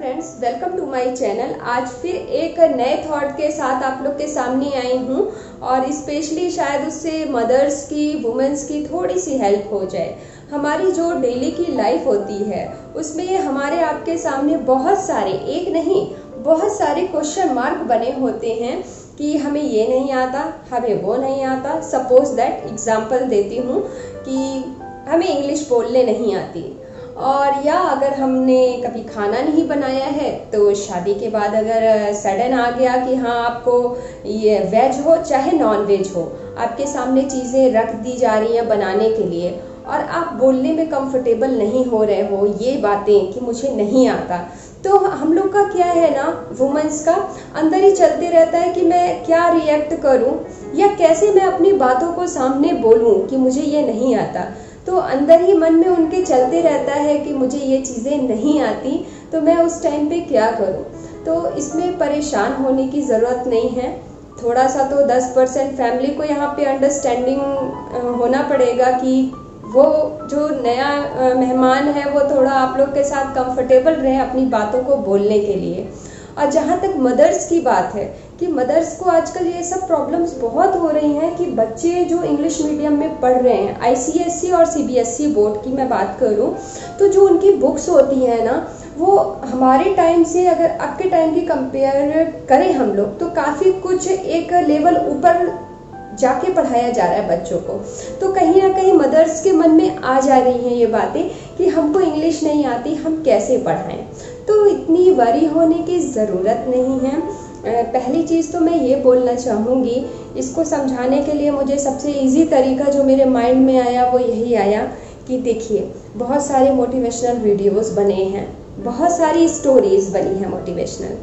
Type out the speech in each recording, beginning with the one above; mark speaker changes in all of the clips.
Speaker 1: Friends, welcome to my channel. आज फिर एक नए थॉट के साथ आप लोग के सामने आई हूँ और स्पेशली शायद उससे मदर्स की, वुमेन्स की थोड़ी सी हेल्प हो जाए। हमारी जो डेली की लाइफ होती है उसमें हमारे आपके सामने बहुत सारे, एक नहीं बहुत सारे क्वेश्चन मार्क बने होते हैं कि हमें ये नहीं आता, हमें वो नहीं आता। सपोज दैट एग्जाम्पल देती हूँ कि हमें इंग्लिश बोलने नहीं आती, और या अगर हमने कभी खाना नहीं बनाया है तो शादी के बाद अगर सडन आ गया कि हाँ आपको ये वेज हो चाहे नॉन वेज हो, आपके सामने चीज़ें रख दी जा रही हैं बनाने के लिए और आप बोलने में कंफर्टेबल नहीं हो रहे हो ये बातें कि मुझे नहीं आता, तो हम लोग का क्या है ना, वुमेन्स का अंदर ही चलते रहता है कि मैं क्या रिएक्ट करूं या कैसे मैं अपनी बातों को सामने बोलूं कि मुझे ये नहीं आता। तो अंदर ही मन में उनके चलते रहता है कि मुझे ये चीज़ें नहीं आती, तो मैं उस टाइम पे क्या करूं। तो इसमें परेशान होने की ज़रूरत नहीं है। थोड़ा सा तो 10% फैमिली को यहाँ पे अंडरस्टैंडिंग होना पड़ेगा कि वो जो नया मेहमान है वो थोड़ा आप लोग के साथ कंफर्टेबल रहे अपनी बातों को बोलने के लिए। और जहाँ तक मदर्स की बात है कि मदर्स को आजकल ये सब प्रॉब्लम्स बहुत हो रही हैं कि बच्चे जो इंग्लिश मीडियम में पढ़ रहे हैं, आईसीएसई और सीबीएसई बोर्ड की मैं बात करूं, तो जो उनकी बुक्स होती हैं ना, वो हमारे टाइम से अगर अब के टाइम की कंपेयर करें हम लोग तो काफ़ी कुछ एक लेवल ऊपर जाके पढ़ाया जा रहा है बच्चों को। तो कहीं ना कहीं मदर्स के मन में आ जा रही हैं ये बातें कि हमको इंग्लिश नहीं आती, हम कैसे पढ़ाएं। तो इतनी वरी होने की ज़रूरत नहीं है। पहली चीज़ तो मैं ये बोलना चाहूँगी, इसको समझाने के लिए मुझे सबसे इजी तरीका जो मेरे माइंड में आया वो यही आया कि देखिए, बहुत सारे मोटिवेशनल वीडियोस बने हैं, बहुत सारी स्टोरीज़ बनी हैं मोटिवेशनल,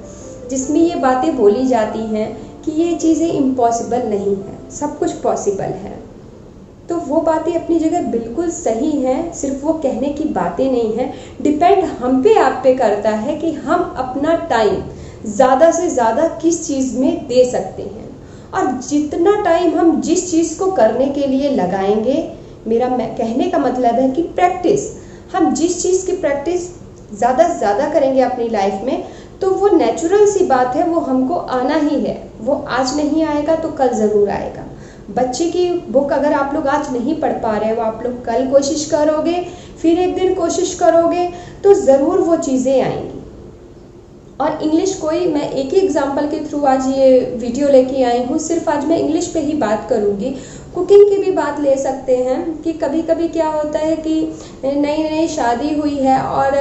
Speaker 1: जिसमें ये बातें बोली जाती हैं कि ये चीज़ें इम्पॉसिबल नहीं है, सब कुछ पॉसिबल है। तो वो बातें अपनी जगह बिल्कुल सही हैं, सिर्फ वो कहने की बातें नहीं हैं। डिपेंड हम पे, आप पे करता है कि हम अपना टाइम ज़्यादा से ज़्यादा किस चीज़ में दे सकते हैं, और जितना टाइम हम जिस चीज़ को करने के लिए लगाएंगे, मेरा कहने का मतलब है कि प्रैक्टिस, हम जिस चीज़ की प्रैक्टिस ज़्यादा से ज़्यादा करेंगे अपनी लाइफ में, तो वो नेचुरल सी बात है, वो हमको आना ही है। वो आज नहीं आएगा तो कल ज़रूर आएगा। बच्चे की बुक अगर आप लोग आज नहीं पढ़ पा रहे हो, आप लोग कल कोशिश करोगे, फिर एक दिन कोशिश करोगे, तो ज़रूर वो चीज़ें आएंगी। और इंग्लिश कोई, मैं एक ही एग्जाम्पल के थ्रू आज ये वीडियो लेके आई हूँ, सिर्फ आज मैं इंग्लिश पे ही बात करूँगी। कुकिंग की भी बात ले सकते हैं कि कभी कभी क्या होता है कि नई नई शादी हुई है और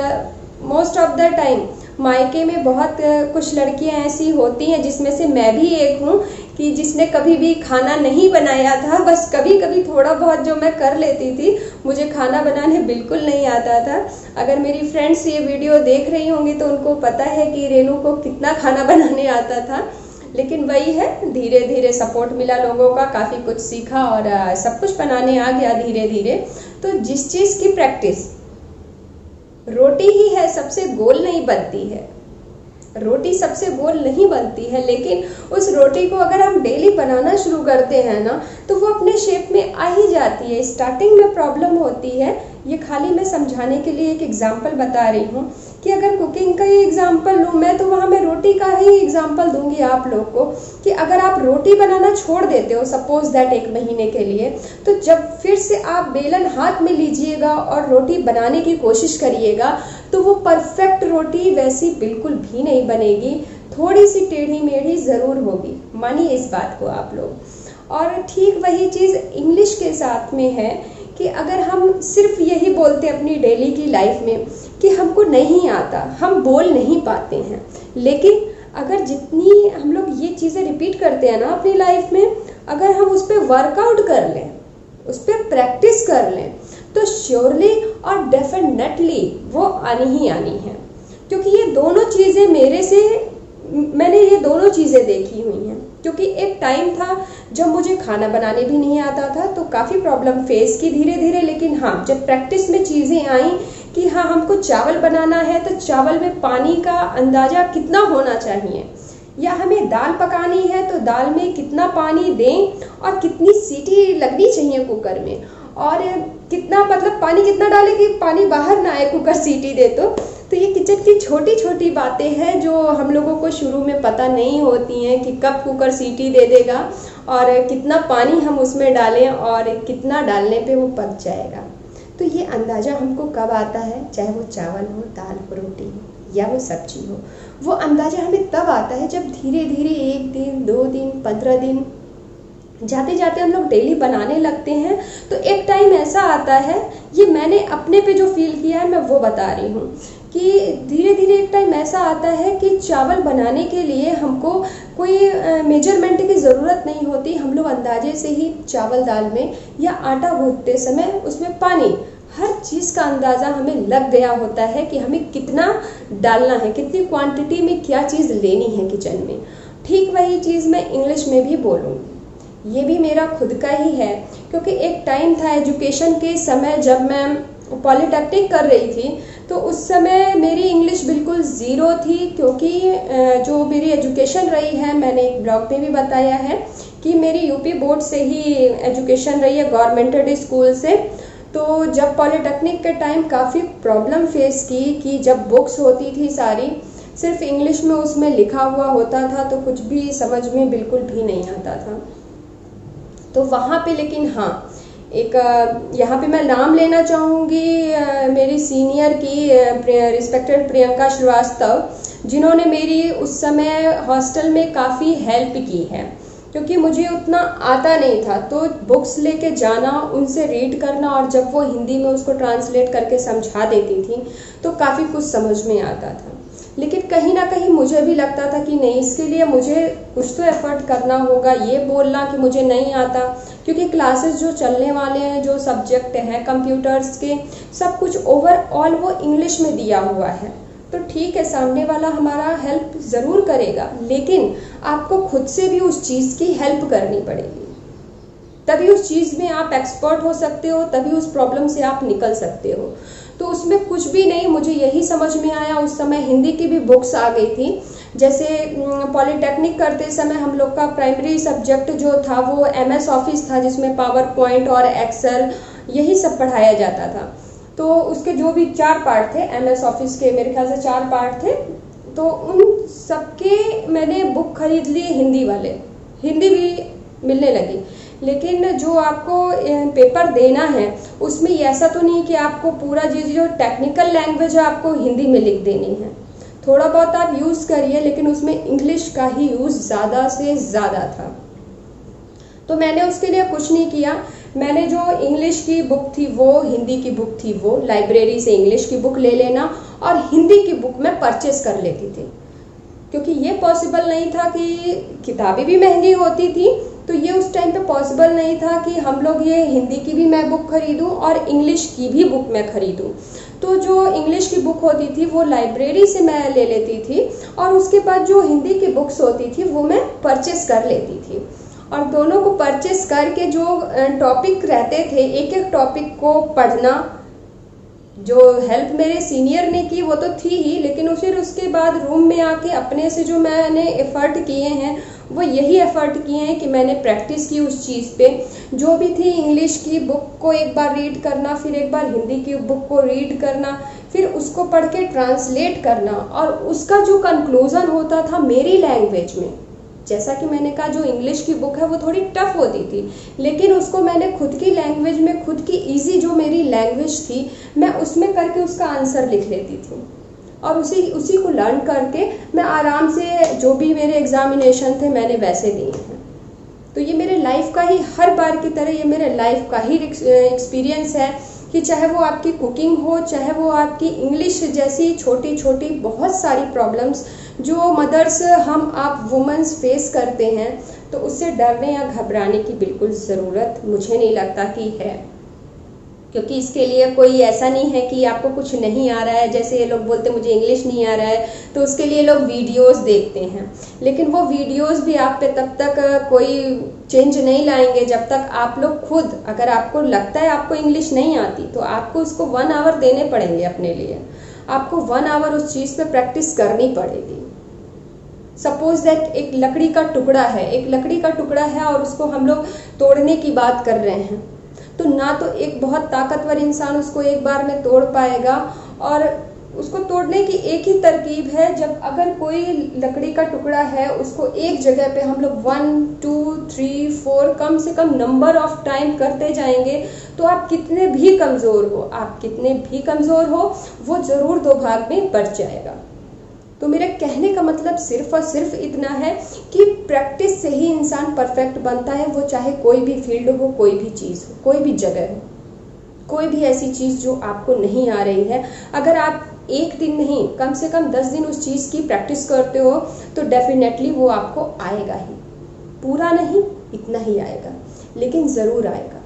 Speaker 1: मोस्ट ऑफ द टाइम मायके में बहुत कुछ लड़कियां ऐसी होती हैं, जिसमें से मैं भी एक हूँ, कि जिसने कभी भी खाना नहीं बनाया था। बस कभी कभी थोड़ा बहुत जो मैं कर लेती थी, मुझे खाना बनाने बिल्कुल नहीं आता था। अगर मेरी फ्रेंड्स ये वीडियो देख रही होंगी तो उनको पता है कि रेनू को कितना खाना बनाने आता था। लेकिन वही है, धीरे धीरे सपोर्ट मिला लोगों का, काफ़ी कुछ सीखा और सब कुछ बनाने आ गया धीरे धीरे। तो जिस चीज़ की प्रैक्टिस, रोटी ही है सबसे गोल नहीं बनती है, रोटी सबसे गोल नहीं बनती है, लेकिन उस रोटी को अगर हम डेली बनाना शुरू करते हैं ना, तो वो अपने शेप में आ ही जाती है। स्टार्टिंग में प्रॉब्लम होती है, ये खाली मैं समझाने के लिए एक एग्जांपल बता रही हूँ कि अगर कुकिंग का ही एग्जांपल लूँ मैं, तो वहाँ मैं रोटी का ही एग्जांपल दूंगी आप लोग को कि अगर आप रोटी बनाना छोड़ देते हो सपोज दैट 1 महीने के लिए, तो जब फिर से आप बेलन हाथ में लीजिएगा और रोटी बनाने की कोशिश करिएगा, तो वो परफेक्ट रोटी वैसी बिल्कुल भी नहीं बनेगी, थोड़ी सी टेढ़ी मेढ़ी ज़रूर होगी, मानिए इस बात को आप लोग। और ठीक वही चीज़ इंग्लिश के साथ में है कि अगर हम सिर्फ यही बोलते अपनी डेली की लाइफ में कि हमको नहीं आता, हम बोल नहीं पाते हैं, लेकिन अगर जितनी हम लोग ये चीज़ें रिपीट करते हैं ना अपनी लाइफ में, अगर हम उस पर वर्कआउट कर लें, उस पर प्रैक्टिस कर लें, तो श्योरली और डेफिनेटली वो आनी ही आनी है। क्योंकि ये दोनों चीज़ें मैंने ये दोनों चीज़ें देखी हुई हैं। क्योंकि एक टाइम था जब मुझे खाना बनाने भी नहीं आता था, तो काफ़ी प्रॉब्लम फेस की धीरे धीरे, लेकिन हाँ, जब प्रैक्टिस में चीज़ें आई कि हाँ हमको चावल बनाना है, तो चावल में पानी का अंदाज़ा कितना होना चाहिए, या हमें दाल पकानी है तो दाल में कितना पानी दें और कितनी सीटी लगनी चाहिए कुकर में, और कितना, मतलब पानी कितना डालें कि पानी बाहर ना आए कुकर सीटी दे तो ये किचन की छोटी छोटी बातें हैं जो हम लोगों को शुरू में पता नहीं होती हैं कि कब कुकर सीटी दे देगा और कितना पानी हम उसमें डालें और कितना डालने पे वो पक जाएगा। तो ये अंदाज़ा हमको कब आता है, चाहे वो चावल हो, दाल हो, रोटी हो या वो सब्जी हो, वो अंदाज़ा हमें तब आता है जब धीरे धीरे 1 दिन, 2 दिन, 15 दिन जाते जाते हम लोग डेली बनाने लगते हैं। तो एक टाइम ऐसा आता है, ये मैंने अपने पे जो फील किया है मैं वो बता रही हूँ, कि धीरे धीरे एक टाइम ऐसा आता है कि चावल बनाने के लिए हमको कोई मेजरमेंट की ज़रूरत नहीं होती। हम लोग अंदाजे से ही चावल दाल में या आटा गूंथते समय उसमें पानी, हर चीज़ का अंदाज़ा हमें लग गया होता है कि हमें कितना डालना है, कितनी क्वांटिटी में क्या चीज़ लेनी है किचन में। ठीक वही चीज़ मैं इंग्लिश में भी बोलूँगी। ये भी मेरा खुद का ही है, क्योंकि एक टाइम था एजुकेशन के समय जब मैं पॉलिटेक्निक कर रही थी, तो उस समय मेरी इंग्लिश बिल्कुल ज़ीरो थी। क्योंकि जो मेरी एजुकेशन रही है, मैंने एक ब्लॉग में भी बताया है कि मेरी यूपी बोर्ड से ही एजुकेशन रही है, गवर्नमेंटेड स्कूल से। तो जब पॉलिटेक्निक के टाइम काफ़ी प्रॉब्लम फेस की कि जब बुक्स होती थी सारी सिर्फ इंग्लिश में उसमें लिखा हुआ होता था, तो कुछ भी समझ में बिल्कुल भी नहीं आता था। तो वहाँ पे लेकिन हाँ, एक यहाँ पे मैं नाम लेना चाहूँगी मेरी सीनियर की, रिस्पेक्टेड प्रियंका श्रीवास्तव, जिन्होंने मेरी उस समय हॉस्टल में काफ़ी हेल्प की है। क्योंकि मुझे उतना आता नहीं था, तो बुक्स लेके जाना, उनसे रीड करना और जब वो हिंदी में उसको ट्रांसलेट करके समझा देती थी तो काफ़ी कुछ समझ में आता था। लेकिन कहीं ना कहीं मुझे भी लगता था कि नहीं, इसके लिए मुझे कुछ तो एफर्ट करना होगा। ये बोलना कि मुझे नहीं आता, क्योंकि क्लासेस जो चलने वाले हैं, जो सब्जेक्ट हैं कंप्यूटर्स के, सब कुछ ओवरऑल वो इंग्लिश में दिया हुआ है। तो ठीक है, सामने वाला हमारा हेल्प ज़रूर करेगा, लेकिन आपको खुद से भी उस चीज़ की हेल्प करनी पड़ेगी। तभी उस चीज़ में आप एक्सपर्ट हो सकते हो, तभी उस प्रॉब्लम से आप निकल सकते हो। तो उसमें कुछ भी नहीं, मुझे यही समझ में आया। उस समय हिंदी की भी बुक्स आ गई थी। जैसे पॉलिटेक्निक करते समय हम लोग का प्राइमरी सब्जेक्ट जो था वो MS ऑफिस था, जिसमें पावर पॉइंट और एक्सेल यही सब पढ़ाया जाता था। तो उसके जो भी 4 पार्ट थे, MS ऑफिस के मेरे ख्याल से 4 पार्ट थे, तो उन सबके मैंने बुक खरीद लिए हिंदी वाले। हिंदी भी मिलने लगी, लेकिन जो आपको पेपर देना है उसमें ऐसा तो नहीं कि आपको पूरा जो टेक्निकल लैंग्वेज है आपको हिंदी में लिख देनी है। थोड़ा बहुत आप यूज़ करिए, लेकिन उसमें इंग्लिश का ही यूज़ ज़्यादा से ज़्यादा था। तो मैंने उसके लिए कुछ नहीं किया। मैंने जो इंग्लिश की बुक थी वो, हिंदी की बुक थी वो, लाइब्रेरी से इंग्लिश की बुक ले लेना और हिंदी की बुक मैं परचेस कर लेती थी। क्योंकि ये पॉसिबल नहीं था कि किताबें भी महंगी होती थी, तो ये उस टाइम पे पॉसिबल नहीं था कि हम लोग ये हिंदी की भी मैं बुक खरीदूं और इंग्लिश की भी बुक मैं खरीदूं। तो जो इंग्लिश की बुक होती थी वो लाइब्रेरी से मैं ले लेती थी, और उसके बाद जो हिंदी की बुक्स होती थी वो मैं परचेस कर लेती थी। और दोनों को परचेस करके जो टॉपिक रहते थे, एक एक टॉपिक को पढ़ना, जो हेल्प मेरे सीनियर ने की वो तो थी ही, लेकिन फिर उसके बाद रूम में आके अपने से जो मैंने एफर्ट किए हैं वो यही एफर्ट किए हैं कि मैंने प्रैक्टिस की उस चीज़ पे। जो भी थी इंग्लिश की बुक को एक बार रीड करना, फिर एक बार हिंदी की बुक को रीड करना, फिर उसको पढ़ के ट्रांसलेट करना, और उसका जो कंक्लूज़न होता था मेरी लैंग्वेज में। जैसा कि मैंने कहा, जो इंग्लिश की बुक है वो थोड़ी टफ होती थी, लेकिन उसको मैंने खुद की लैंग्वेज में, खुद की इजी जो मेरी लैंग्वेज थी, मैं उसमें करके उसका आंसर लिख लेती थी। और उसी को लर्न करके मैं आराम से जो भी मेरे एग्जामिनेशन थे मैंने वैसे दिए हैं। तो ये मेरे लाइफ का ही, हर बार की तरह ये मेरे लाइफ का ही एक्सपीरियंस है कि चाहे वो आपकी कुकिंग हो, चाहे वो आपकी इंग्लिश जैसी छोटी छोटी बहुत सारी प्रॉब्लम्स जो मदर्स आप वुमेन्स फेस करते हैं, तो उससे डरने या घबराने की बिल्कुल ज़रूरत मुझे नहीं लगता कि है। क्योंकि इसके लिए कोई ऐसा नहीं है कि आपको कुछ नहीं आ रहा है। जैसे ये लोग बोलते मुझे इंग्लिश नहीं आ रहा है, तो उसके लिए लोग वीडियोस देखते हैं, लेकिन वो वीडियोस भी आप पे तब तक कोई चेंज नहीं लाएंगे जब तक आप लोग खुद, अगर आपको लगता है आपको इंग्लिश नहीं आती, तो आपको उसको 1 आवर देने पड़ेंगे अपने लिए। आपको 1 आवर उस चीज़ पे प्रैक्टिस करनी पड़ेगी। सपोज दैट एक लकड़ी का टुकड़ा है, एक लकड़ी का टुकड़ा है और उसको हम लोग तोड़ने की बात कर रहे हैं, तो ना तो एक बहुत ताकतवर इंसान उसको एक बार में तोड़ पाएगा, और उसको तोड़ने की एक ही तरकीब है, जब अगर कोई लकड़ी का टुकड़ा है उसको एक जगह पे हम लोग 1 2 3 4 कम से कम नंबर ऑफ टाइम करते जाएंगे, तो आप कितने भी कमज़ोर हो वो ज़रूर 2 भाग में बच जाएगा। तो मेरे कहने का मतलब सिर्फ और सिर्फ इतना है कि प्रैक्टिस से ही इंसान परफेक्ट बनता है, वो चाहे कोई भी फील्ड हो, कोई भी चीज़ हो, कोई भी जगह हो, कोई भी ऐसी चीज़ जो आपको नहीं आ रही है, अगर आप एक दिन नहीं कम से कम 10 दिन उस चीज़ की प्रैक्टिस करते हो तो डेफिनेटली वो आपको आएगा ही। पूरा नहीं, इतना ही आएगा, लेकिन ज़रूर आएगा।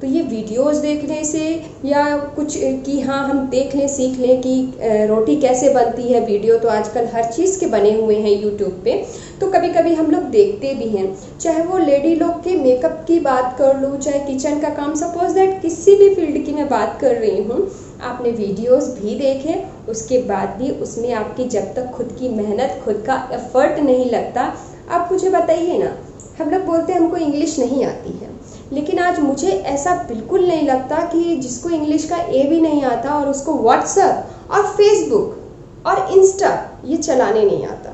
Speaker 1: तो ये वीडियोस देखने से या कुछ कि हाँ हम देख लें सीख लें कि रोटी कैसे बनती है, वीडियो तो आजकल हर चीज़ के बने हुए हैं यूट्यूब पे, तो कभी कभी हम लोग देखते भी हैं। चाहे वो लेडी लोग के मेकअप की बात कर लूँ, चाहे किचन का काम, सपोज दैट किसी भी फील्ड की मैं बात कर रही हूँ, आपने वीडियोस भी देखे, उसके बाद भी उसमें आपकी जब तक खुद की मेहनत, खुद का एफर्ट नहीं लगता। आप मुझे बताइए ना, हम लोग बोलते हैं हमको इंग्लिश नहीं आती है, लेकिन आज मुझे ऐसा बिल्कुल नहीं लगता कि जिसको इंग्लिश का ए भी नहीं आता और उसको व्हाट्सएप और फेसबुक और इंस्टा ये चलाने नहीं आता।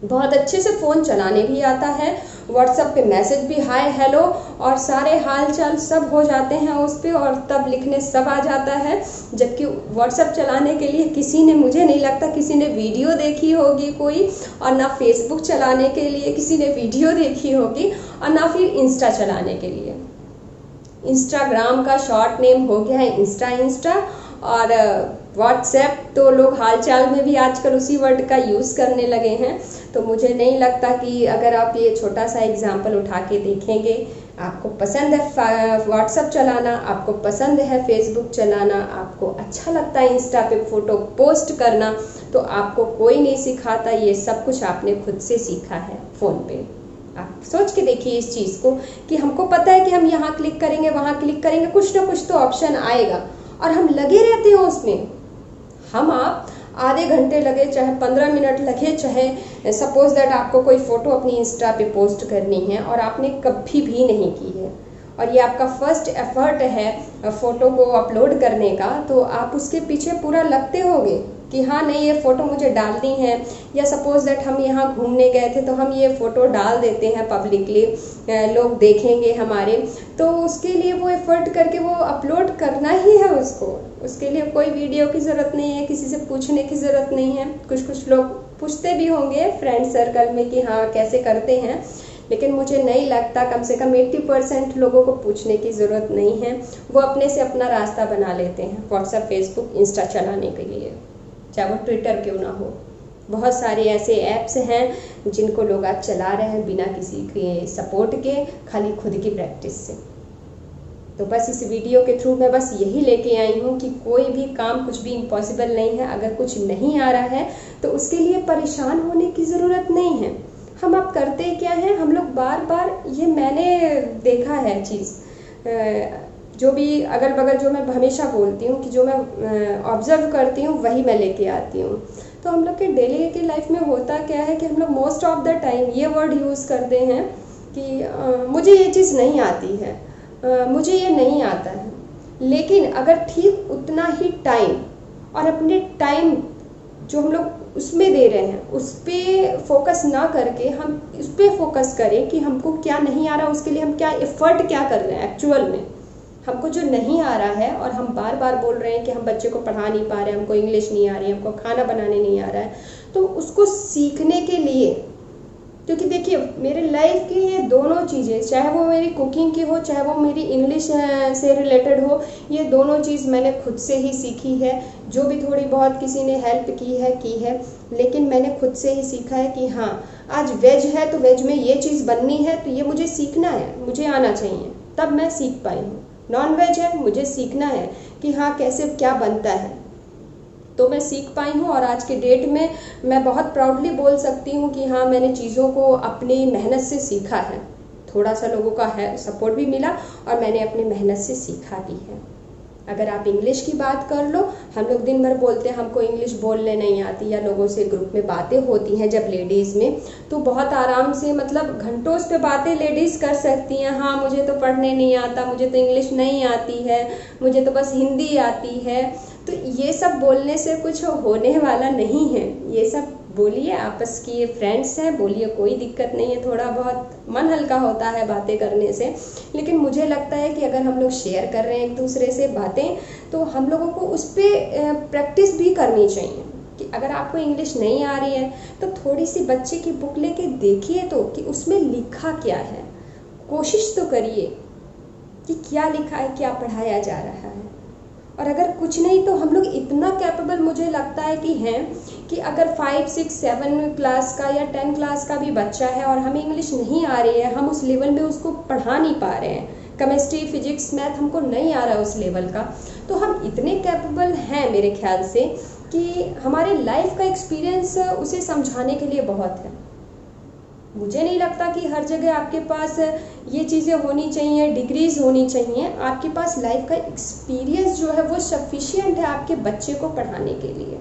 Speaker 1: बहुत अच्छे से फ़ोन चलाने भी आता है, व्हाट्सएप पे मैसेज भी हाय हेलो और सारे हाल चाल सब हो जाते हैं उस पर, और तब लिखने सब आ जाता है। जबकि व्हाट्सएप चलाने के लिए किसी ने, मुझे नहीं लगता किसी ने वीडियो देखी होगी कोई, और ना फेसबुक चलाने के लिए किसी ने वीडियो देखी होगी, और ना फिर इंस्टा चलाने के लिए। इंस्टाग्राम का शॉर्ट नेम हो गया है इंस्टा, और व्हाट्सएप तो लोग हालचाल में भी आजकल उसी वर्ड का यूज़ करने लगे हैं। तो मुझे नहीं लगता कि अगर आप ये छोटा सा एग्जाम्पल उठा के देखेंगे, आपको पसंद है व्हाट्सएप चलाना, आपको पसंद है फेसबुक चलाना, आपको अच्छा लगता है इंस्टा पे फ़ोटो पोस्ट करना, तो आपको कोई नहीं सिखाता, ये सब कुछ आपने खुद से सीखा है फ़ोन पे। आप सोच के देखिए इस चीज़ को कि हमको पता है कि हम यहाँ क्लिक करेंगे, वहाँ क्लिक करेंगे, कुछ ना कुछ तो ऑप्शन आएगा, और हम लगे रहते हैं उसमें। हम आप आधे घंटे लगे, चाहे 15 मिनट लगे, चाहे सपोज दैट आपको कोई फ़ोटो अपनी इंस्टा पे पोस्ट करनी है और आपने कभी भी नहीं की है, और ये आपका फर्स्ट एफर्ट है फ़ोटो को अपलोड करने का, तो आप उसके पीछे पूरा लगते होगे कि हाँ नहीं ये फ़ोटो मुझे डालनी है। या सपोज दैट हम यहाँ घूमने गए थे तो हम ये फ़ोटो डाल देते हैं पब्लिकली, लोग देखेंगे हमारे, तो उसके लिए वो एफ़र्ट करके वो अपलोड करना ही है उसके लिए कोई वीडियो की ज़रूरत नहीं है, किसी से पूछने की ज़रूरत नहीं है। कुछ लोग पूछते भी होंगे फ्रेंड सर्कल में कि हाँ कैसे करते हैं, लेकिन मुझे नहीं लगता, कम से कम 80% लोगों को पूछने की ज़रूरत नहीं है, वो अपने से अपना रास्ता बना लेते हैं व्हाट्सएप, फेसबुक, इंस्टा चलाने के लिए, चाहे वो ट्विटर क्यों ना हो। बहुत सारे ऐसे ऐप्स हैं जिनको लोग आज चला रहे हैं बिना किसी के सपोर्ट के, खाली खुद की प्रैक्टिस से। तो बस इस वीडियो के थ्रू मैं बस यही लेके आई हूँ कि कोई भी काम, कुछ भी इम्पॉसिबल नहीं है। अगर कुछ नहीं आ रहा है तो उसके लिए परेशान होने की ज़रूरत नहीं है। हम अब करते क्या हैं, हम लोग बार बार, ये मैंने देखा है चीज़, जो भी अगल बगल जो मैं हमेशा बोलती हूँ कि जो मैं ऑब्जर्व करती हूँ वही मैं लेके आती हूँ। तो हम लोग के डेली की लाइफ में होता क्या है कि हम लोग मोस्ट ऑफ द टाइम ये वर्ड यूज़ करते हैं कि मुझे ये चीज़ नहीं आती है, मुझे ये नहीं आता है। लेकिन अगर ठीक उतना ही टाइम और अपने टाइम जो हम लोग उसमें दे रहे हैं उस पर फोकस ना करके हम उस पर फोकस करें कि हमको क्या नहीं आ रहा, उसके लिए हम क्या एफर्ट क्या कर रहे हैं एक्चुअल में। हमको जो नहीं आ रहा है और हम बार बार बोल रहे हैं कि हम बच्चे को पढ़ा नहीं पा रहे, हमको इंग्लिश नहीं आ रही, हमको खाना बनाने नहीं आ रहा है, तो उसको सीखने के लिए, क्योंकि देखिए मेरे लाइफ की ये दोनों चीज़ें, चाहे वो मेरी कुकिंग की हो, चाहे वो मेरी इंग्लिश से रिलेटेड हो, ये दोनों चीज़ मैंने खुद से ही सीखी है। जो भी थोड़ी बहुत किसी ने हेल्प की है, लेकिन मैंने खुद से ही सीखा है कि हाँ आज वेज है तो वेज में ये चीज़ बननी है, तो ये मुझे सीखना है, मुझे आना चाहिए, तब मैं सीख पाई हूँ। नॉन वेज है, मुझे सीखना है कि हाँ कैसे क्या बनता है, तो मैं सीख पाई हूँ। और आज के डेट में मैं बहुत प्राउडली बोल सकती हूँ कि हाँ मैंने चीज़ों को अपनी मेहनत से सीखा है। थोड़ा सा लोगों का है सपोर्ट भी मिला और मैंने अपनी मेहनत से सीखा भी है। अगर आप इंग्लिश की बात कर लो, हम लोग दिन भर बोलते हैं हमको इंग्लिश बोलने नहीं आती, या लोगों से ग्रुप में बातें होती हैं जब लेडीज़ में, तो बहुत आराम से मतलब घंटों उस पर बातें लेडीज़ कर सकती हैं। हाँ मुझे तो पढ़ने नहीं आता, मुझे तो इंग्लिश नहीं आती है, मुझे तो बस हिंदी आती है। तो ये सब बोलने से कुछ होने वाला नहीं है। ये सब बोलिए, आपस की फ्रेंड्स हैं, बोलिए, कोई दिक्कत नहीं है। थोड़ा बहुत मन हल्का होता है बातें करने से, लेकिन मुझे लगता है कि अगर हम लोग शेयर कर रहे हैं एक दूसरे से बातें, तो हम लोगों को उस पर प्रैक्टिस भी करनी चाहिए। कि अगर आपको इंग्लिश नहीं आ रही है तो थोड़ी सी बच्चे की बुक लेके देखिए तो कि उसमें लिखा क्या है, कोशिश तो करिए कि क्या लिखा है, क्या पढ़ाया जा रहा है। और अगर कुछ नहीं तो हम लोग इतना कैपेबल मुझे लगता है कि हैं कि अगर 5, 6, 7 क्लास का या 10 क्लास का भी बच्चा है और हमें इंग्लिश नहीं आ रही है, हम उस लेवल में उसको पढ़ा नहीं पा रहे हैं, केमिस्ट्री, फिजिक्स, मैथ हमको नहीं आ रहा है उस लेवल का, तो हम इतने कैपेबल हैं मेरे ख्याल से कि हमारे लाइफ का एक्सपीरियंस उसे समझाने के लिए बहुत है। मुझे नहीं लगता कि हर जगह आपके पास ये चीज़ें होनी चाहिए, डिग्रीज होनी चाहिए। आपके पास लाइफ का एक्सपीरियंस जो है वो सफिशिएंट है आपके बच्चे को पढ़ाने के लिए।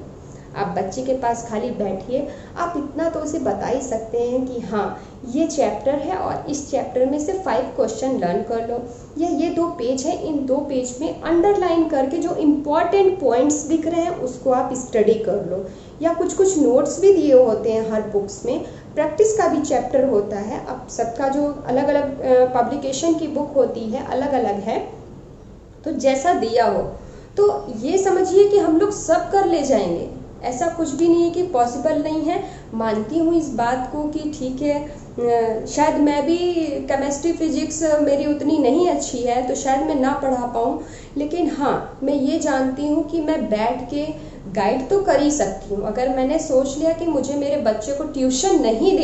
Speaker 1: आप बच्चे के पास खाली बैठिए, आप इतना तो उसे बता ही सकते हैं कि हाँ ये चैप्टर है और इस चैप्टर में से 5 क्वेश्चन लर्न कर लो, या ये 2 पेज है, इन 2 पेज में अंडरलाइन करके जो इम्पॉर्टेंट पॉइंट्स दिख रहे हैं उसको आप स्टडी कर लो। या कुछ कुछ नोट्स भी दिए होते हैं हर बुक्स में, प्रैक्टिस का भी चैप्टर होता है। अब सबका जो अलग अलग पब्लिकेशन की बुक होती है अलग अलग है, तो जैसा दिया हो तो ये समझिए कि हम लोग सब कर ले जाएंगे। ऐसा कुछ भी नहीं है कि पॉसिबल नहीं है। मानती हूँ इस बात को कि ठीक है, शायद मैं भी केमिस्ट्री, फिजिक्स मेरी उतनी नहीं अच्छी है तो शायद मैं ना पढ़ा पाऊँ, लेकिन हाँ मैं ये जानती हूँ कि मैं बैठ के गाइड तो कर ही सकती हूँ। अगर मैंने सोच लिया कि मुझे मेरे बच्चे को ट्यूशन नहीं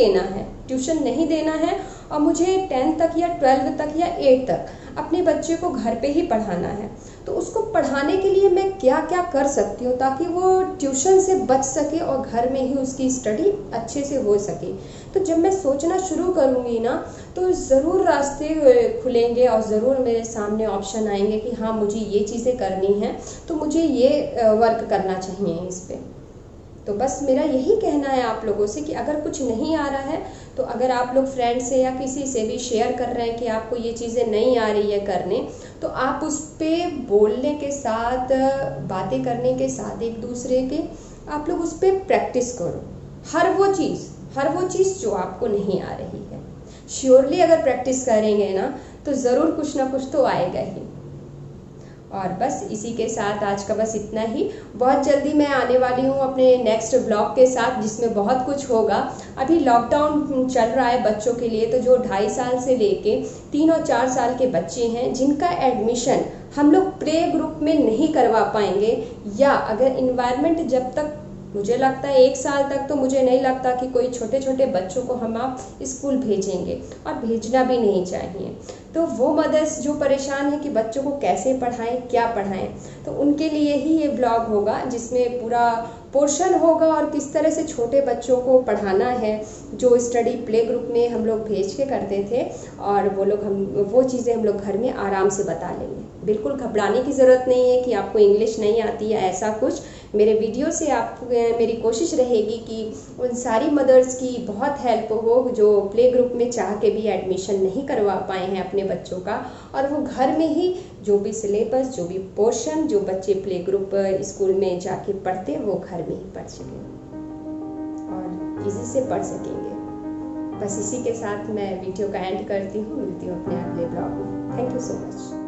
Speaker 1: देना है और मुझे 10 तक या 12 तक या 8 तक अपने बच्चे को घर पे ही पढ़ाना है, तो उसको पढ़ाने के लिए मैं क्या क्या कर सकती हूँ ताकि वो ट्यूशन से बच सके और घर में ही उसकी स्टडी अच्छे से हो सके। तो जब मैं सोचना शुरू करूँगी ना तो ज़रूर रास्ते खुलेंगे और ज़रूर मेरे सामने ऑप्शन आएंगे कि हाँ मुझे ये चीज़ें करनी हैं, तो मुझे ये वर्क करना चाहिए इस पर। तो बस मेरा यही कहना है आप लोगों से कि अगर कुछ नहीं आ रहा है तो अगर आप लोग फ्रेंड से या किसी से भी शेयर कर रहे हैं कि आपको ये चीज़ें नहीं आ रही है करने, तो आप उस पर बोलने के साथ, बातें करने के साथ एक दूसरे के, आप लोग उस पर प्रैक्टिस करो। हर वो चीज़ जो आपको नहीं आ रही है, श्योरली अगर प्रैक्टिस करेंगे ना तो ज़रूर कुछ ना कुछ तो आएगा ही। और बस इसी के साथ आज का बस इतना ही। बहुत जल्दी मैं आने वाली हूँ अपने नेक्स्ट ब्लॉग के साथ जिसमें बहुत कुछ होगा। अभी लॉकडाउन चल रहा है बच्चों के लिए, तो जो 2.5 साल से लेके 3 और 4 साल के बच्चे हैं जिनका एडमिशन हम लोग प्ले ग्रुप में नहीं करवा पाएंगे, या अगर इन्वायरमेंट जब तक, मुझे लगता है 1 साल तक तो मुझे नहीं लगता कि कोई छोटे छोटे बच्चों को हम आप स्कूल भेजेंगे, और भेजना भी नहीं चाहिए। तो वो मदर्स जो परेशान है कि बच्चों को कैसे पढ़ाएं, क्या पढ़ाएं, तो उनके लिए ही ये ब्लॉग होगा जिसमें पूरा पोर्शन होगा और किस तरह से छोटे बच्चों को पढ़ाना है, जो स्टडी प्ले ग्रुप में हम लोग भेज के करते थे, और वो चीज़ें हम लोग घर में आराम से बता लेंगे। बिल्कुल घबराने की ज़रूरत नहीं है कि आपको इंग्लिश नहीं आती है, ऐसा कुछ। मेरे वीडियो से आपको मेरी कोशिश रहेगी कि उन सारी मदर्स की बहुत हेल्प हो जो प्ले ग्रुप में चाह के भी एडमिशन नहीं करवा पाए हैं अपने बच्चों का, और वो घर में ही जो भी सिलेबस, जो भी पोर्शन, जो बच्चे प्ले ग्रुप स्कूल में जाके पढ़ते हैं वो घर में ही पढ़ सकें और इजी से पढ़ सकेंगे। बस इसी के साथ मैं वीडियो का एंड करती हूँ। मिलती हूँ अपने अगले ब्लॉग में। Thank you so much.